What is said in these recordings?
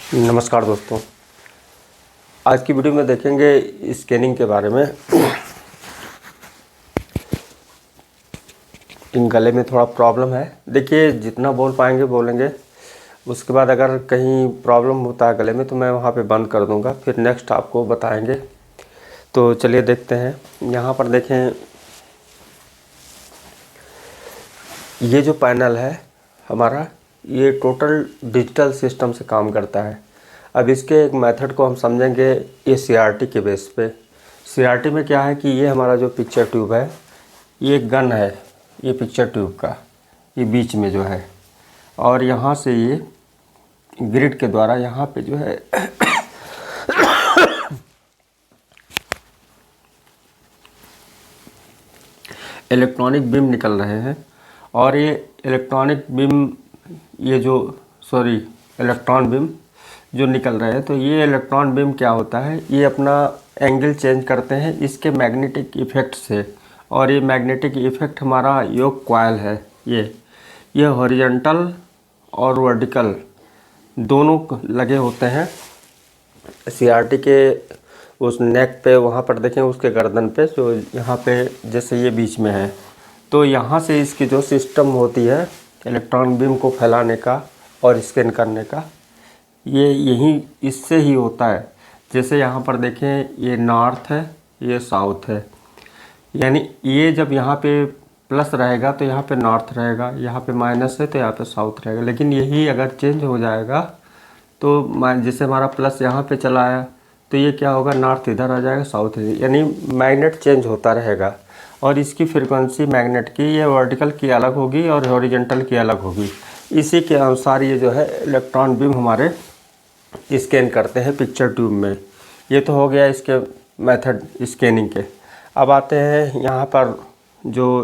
नमस्कार दोस्तों, आज की वीडियो में देखेंगे स्कैनिंग के बारे में। इन गले में थोड़ा प्रॉब्लम है। देखिए, जितना बोल पाएंगे बोलेंगे, उसके बाद अगर कहीं प्रॉब्लम होता है गले में तो मैं वहाँ पे बंद कर दूँगा, फिर नेक्स्ट आपको बताएंगे। तो चलिए देखते हैं। यहाँ पर देखें, ये जो पैनल है हमारा, ये टोटल डिजिटल सिस्टम से काम करता है। अब इसके एक मेथड को हम समझेंगे ये सीआरटी के बेस पे। सीआरटी में क्या है कि ये हमारा जो पिक्चर ट्यूब है, ये गन है, ये पिक्चर ट्यूब का ये बीच में जो है, और यहाँ से ये ग्रिड के द्वारा यहाँ पे जो है इलेक्ट्रॉनिक बीम निकल रहे हैं। और ये इलेक्ट्रॉनिक बीम, ये जो इलेक्ट्रॉन बीम जो निकल रहे हैं, तो ये इलेक्ट्रॉन बीम क्या होता है, ये अपना एंगल चेंज करते हैं इसके मैग्नेटिक इफ़ेक्ट से। और ये मैग्नेटिक इफ़ेक्ट हमारा योक कॉइल है, ये हॉरिजॉन्टल और वर्टिकल दोनों लगे होते हैं सीआरटी के उस नेक पे। वहाँ पर देखें उसके गर्दन पे, जो यहाँ पे जैसे ये बीच में है, तो यहाँ से इसकी जो सिस्टम होती है इलेक्ट्रॉन बीम को फैलाने का और स्कैन करने का, ये यही इससे ही होता है। जैसे यहाँ पर देखें, ये नॉर्थ है, ये साउथ है, यानी ये जब यहाँ पे प्लस रहेगा तो यहाँ पे नॉर्थ रहेगा, यहाँ पे माइनस है तो यहाँ पे साउथ रहेगा। लेकिन यही अगर चेंज हो जाएगा तो जैसे हमारा प्लस यहाँ पे चला आया तो ये क्या होगा, नॉर्थ इधर आ जाएगा, साउथ इधर, यानी मैग्नेट चेंज होता रहेगा। और इसकी फ्रिक्वेंसी मैग्नेट की ये वर्टिकल की अलग होगी और हॉरिजॉन्टल की अलग होगी। इसी के अनुसार ये जो है इलेक्ट्रॉन बीम हमारे स्कैन करते हैं पिक्चर ट्यूब में। ये तो हो गया इसके मेथड स्कैनिंग के। अब आते हैं यहाँ पर जो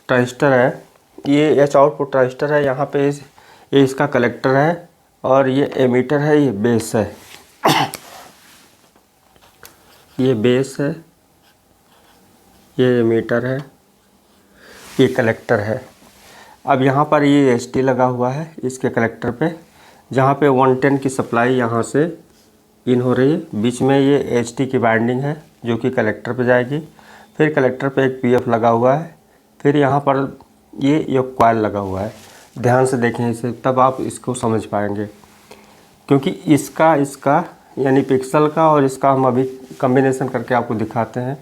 ट्रांजिस्टर है, ये एच आउटपुट ट्रांजिस्टर है। यहाँ पे ये इसका कलेक्टर है और ये एमीटर है, ये बेस है। ये बेस है, ये एमीटर है, ये कलेक्टर है। अब यहाँ पर ये एचटी लगा हुआ है इसके कलेक्टर पे, जहाँ पे 110 की सप्लाई यहाँ से इन हो रही है। बीच में ये एचटी की बाइंडिंग है जो कि कलेक्टर पे जाएगी। फिर कलेक्टर पे एक पीएफ लगा हुआ है। फिर यहाँ पर ये कॉइल लगा हुआ है। ध्यान से देखें इसे, तब आप इसको समझ पाएंगे, क्योंकि इसका यानी पिक्सल का और इसका हम अभी कम्बिनेशन करके आपको दिखाते हैं।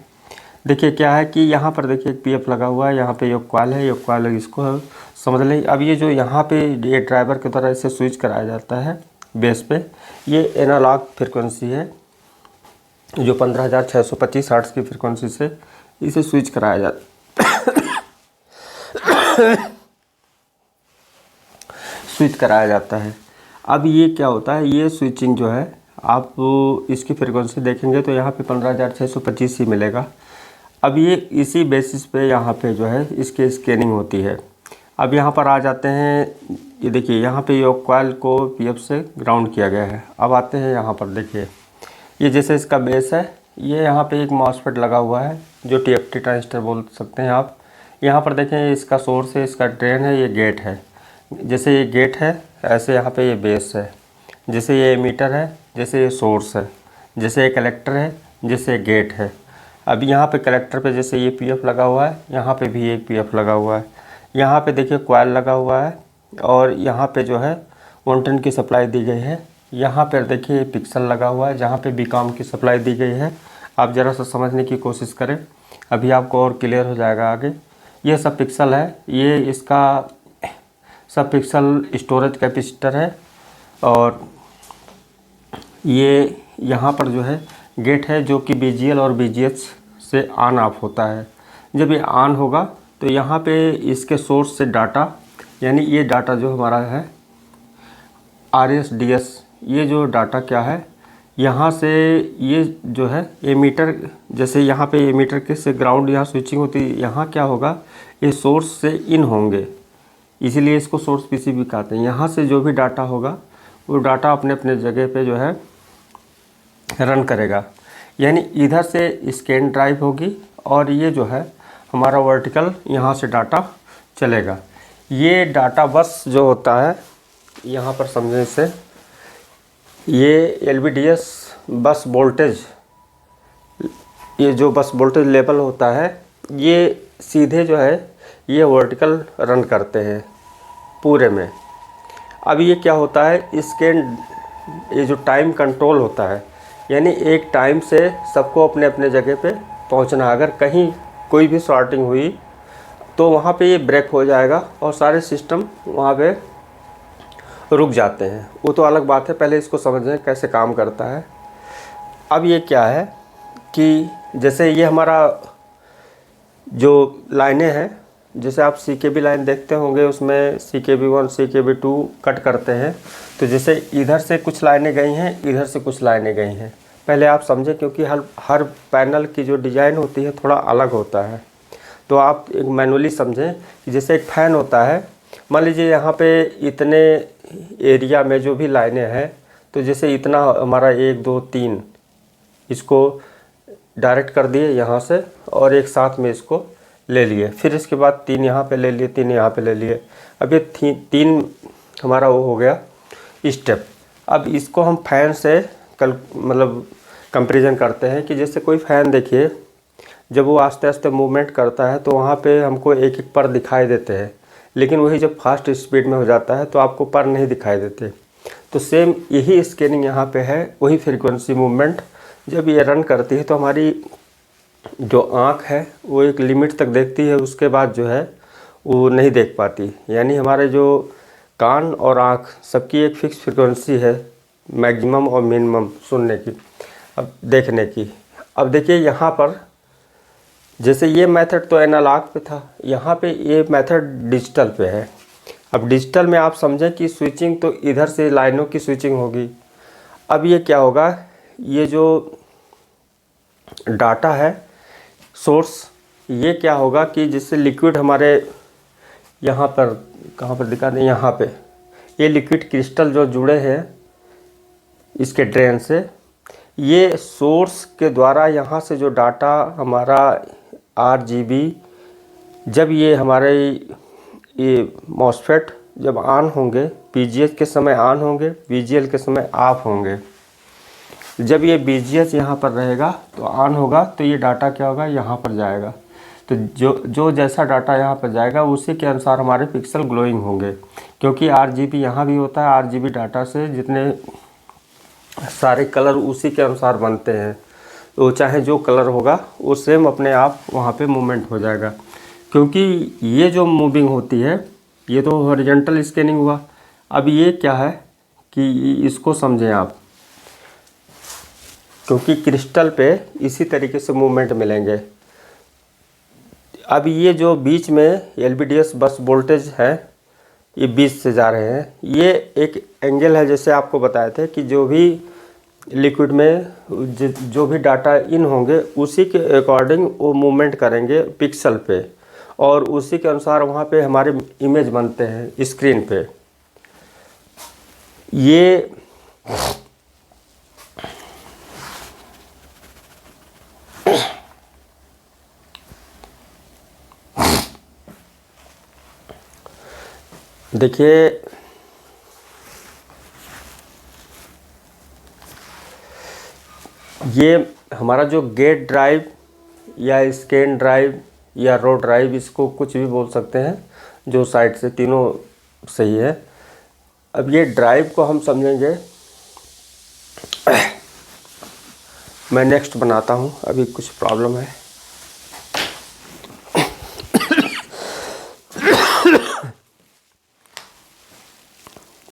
देखिए क्या है कि यहाँ पर देखिए एक पीएफ लगा हुआ है, यहाँ पे ये कॉइल है, ये कॉइल है, इसको समझ लें। अब ये जो यहाँ पे ये ड्राइवर की तरह इसे स्विच कराया जाता है बेस पे, ये एनालॉग फ्रिक्वेंसी है जो 15,625 हर्ट्ज़ की फ्रिक्वेंसी से इसे स्विच कराया जाता स्विच कराया जाता है। अब ये क्या होता है, ये स्विचिंग जो है, आप इसकी फ्रिक्वेंसी देखेंगे तो यहाँ पे 15,625 ही मिलेगा। अब ये इसी बेसिस पे यहाँ पे जो है इसकी स्कैनिंग होती है। अब यहाँ पर आ जाते हैं, ये देखिए यहाँ पे ये कॉइल को पीएफ से ग्राउंड किया गया है। अब आते हैं यहाँ पर, देखिए ये जैसे इसका बेस है, ये यहाँ पे एक मॉसफेट लगा हुआ है जो टीएफटी ट्रांजिस्टर बोल सकते हैं आप। यहाँ पर देखें इसका सोर्स है, इसका ड्रेन है, ये गेट है। जैसे ये गेट है, ऐसे यहाँ पे ये बेस है। जैसे ये एमीटर है, जैसे ये सोर्स है, जैसे ये कलेक्टर है, जैसे ये गेट है। अब यहाँ पे कलेक्टर पे जैसे ये पीएफ लगा हुआ है, यहाँ पे भी एक पीएफ लगा हुआ है। यहाँ पे देखिए कॉइल लगा हुआ है और यहाँ पे जो है 110 की सप्लाई दी गई है। यहाँ पर देखिए पिक्सल लगा हुआ है जहाँ पे बीकॉम की सप्लाई दी गई है। आप ज़रा सा समझने की कोशिश करें, अभी आपको और क्लियर हो जाएगा आगे। ये सब पिक्सल है, ये इसका सब पिक्सल स्टोरेज कैपेसिटर है। और ये यहाँ पर जो है गेट है जो कि बीजीएल और बीजीएच से ऑन ऑफ होता है। जब ये ऑन होगा तो यहाँ पे इसके सोर्स से डाटा, यानी ये डाटा जो हमारा है RSDS, ये जो डाटा क्या है, यहाँ से ये जो है एमीटर, जैसे यहाँ पे एमीटर के से ग्राउंड यहाँ स्विचिंग होती है, यहाँ क्या होगा, ये सोर्स से इन होंगे, इसीलिए इसको सोर्स पीसीबी कहते हैं। यहाँ से जो भी डाटा होगा वो डाटा अपने अपने जगह पे जो है रन करेगा, यानी इधर से स्कैन ड्राइव होगी और ये जो है हमारा वर्टिकल यहाँ से डाटा चलेगा। ये डाटा बस जो होता है, यहाँ पर समझने से ये LVDS बस वोल्टेज, ये जो बस वोल्टेज लेवल होता है ये सीधे जो है ये वर्टिकल रन करते हैं पूरे में। अब ये क्या होता है, इसके ये जो टाइम कंट्रोल होता है, यानी एक टाइम से सबको अपने अपने जगह पे पहुंचना। अगर कहीं कोई भी शॉर्टिंग हुई तो वहाँ पे ये ब्रेक हो जाएगा और सारे सिस्टम वहाँ पे रुक जाते हैं। वो तो अलग बात है, पहले इसको समझें कैसे काम करता है। अब ये क्या है कि जैसे ये हमारा जो लाइनें हैं, जैसे आप CKB लाइन देखते होंगे, उसमें CKB1 CKB2 कट करते हैं। तो जैसे इधर से कुछ लाइनें गई हैं, इधर से कुछ लाइनें गई हैं। पहले आप समझें, क्योंकि हर पैनल की जो डिज़ाइन होती है थोड़ा अलग होता है। तो आप एक मैनुअली समझें कि जैसे एक फ़ैन होता है, मान लीजिए यहाँ पे इतने एरिया में जो भी लाइनें हैं, तो जैसे इतना हमारा 1 2 3 इसको डायरेक्ट कर दिए यहाँ से और एक साथ में इसको ले लिए, फिर इसके बाद 3 यहाँ पे ले लिए, 3 यहाँ पे ले लिए। अब ये 3 हमारा वो हो गया स्टेप। अब इसको हम फ़ैन से मतलब कंपैरिजन करते हैं कि जैसे कोई फ़ैन देखिए, जब वो आस्ते आस्ते मूवमेंट करता है तो वहाँ पे हमको एक एक पर दिखाई देते हैं, लेकिन वही जब फास्ट स्पीड में हो जाता है तो आपको पर नहीं दिखाई देते। तो सेम यही स्कैनिंग यहाँ पे है, वही फ्रीक्वेंसी मूवमेंट जब ये रन करती है तो हमारी जो आँख है वो एक लिमिट तक देखती है, उसके बाद जो है वो नहीं देख पाती। यानी हमारे जो कान और आँख सबकी एक फिक्स फ्रीक्वेंसी है, मैक्सिमम और मिनिमम सुनने की, अब देखने की। अब देखिए यहाँ पर जैसे ये मेथड तो एनालॉग पे था, यहाँ पे ये मेथड डिजिटल पे है। अब डिजिटल में आप समझें कि स्विचिंग तो इधर से लाइनों की स्विचिंग होगी। अब ये क्या होगा, ये जो डाटा है सोर्स, ये क्या होगा कि जिससे लिक्विड हमारे यहाँ पर, कहाँ पर दिखा दें, यहाँ पे ये लिक्विड क्रिस्टल जो जुड़े हैं इसके ड्रेन से, ये सोर्स के द्वारा यहाँ से जो डाटा हमारा RGB, जब ये हमारे ये मॉसफेट जब ऑन होंगे, BGH के समय ऑन होंगे, BGL के समय ऑफ होंगे। जब ये BGH यहाँ पर रहेगा तो ऑन होगा, तो ये डाटा क्या होगा, यहाँ पर जाएगा। तो जो जैसा डाटा यहाँ पर जाएगा उसी के अनुसार हमारे पिक्सल ग्लोइंग होंगे, क्योंकि RGB यहाँ भी होता है। RGB डाटा से जितने सारे कलर उसी के अनुसार बनते हैं, तो चाहे जो कलर होगा वो सेम अपने आप वहाँ पे मूवमेंट हो जाएगा। क्योंकि ये जो मूविंग होती है ये तो हॉरिजॉन्टल स्कैनिंग हुआ। अब ये क्या है कि इसको समझें आप, क्योंकि क्रिस्टल पे इसी तरीके से मूवमेंट मिलेंगे। अब ये जो बीच में LVDS बस वोल्टेज है, ये बीच से जा रहे हैं, ये एक एंगल है। जैसे आपको बताए थे कि जो भी लिक्विड में जो भी डाटा इन होंगे उसी के अकॉर्डिंग वो मूवमेंट करेंगे पिक्सल पे, और उसी के अनुसार वहाँ पे हमारे इमेज बनते हैं स्क्रीन पे। ये देखिए, ये हमारा जो गेट ड्राइव या स्कैन ड्राइव या रो ड्राइव, इसको कुछ भी बोल सकते हैं, जो साइड से तीनों सही है। अब ये ड्राइव को हम समझेंगे, मैं नेक्स्ट बनाता हूँ, अभी कुछ प्रॉब्लम है।